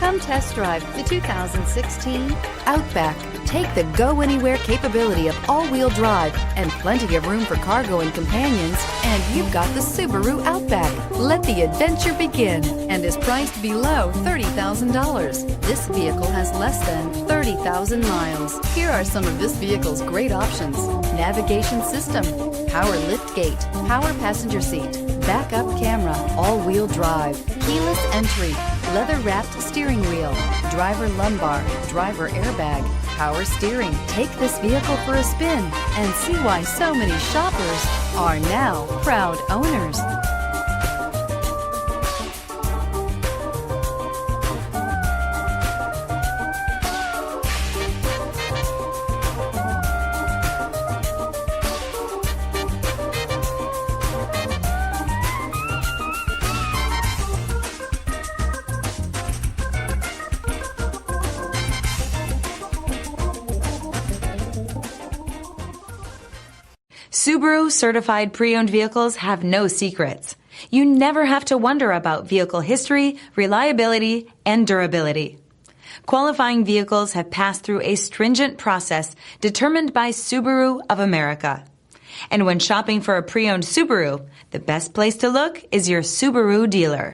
Come test drive the 2016 Outback. Take the go-anywhere capability of all-wheel drive and plenty of room for cargo and companions, and you've got the Subaru Outback. Let the adventure begin and is priced below $30,000. This vehicle has less than 30,000 miles. Here are some of this vehicle's great options: navigation system, power liftgate, power passenger seat, backup camera, all-wheel drive, keyless entry, leather-wrapped steering wheel, driver lumbar, driver airbag, power steering. Take this vehicle for a spin and see why so many shoppers are now proud owners. Subaru certified pre-owned vehicles have no secrets. You never have to wonder about vehicle history, reliability, and durability. Qualifying vehicles have passed through a stringent process determined by Subaru of America. And when shopping for a pre-owned Subaru, the best place to look is your Subaru dealer.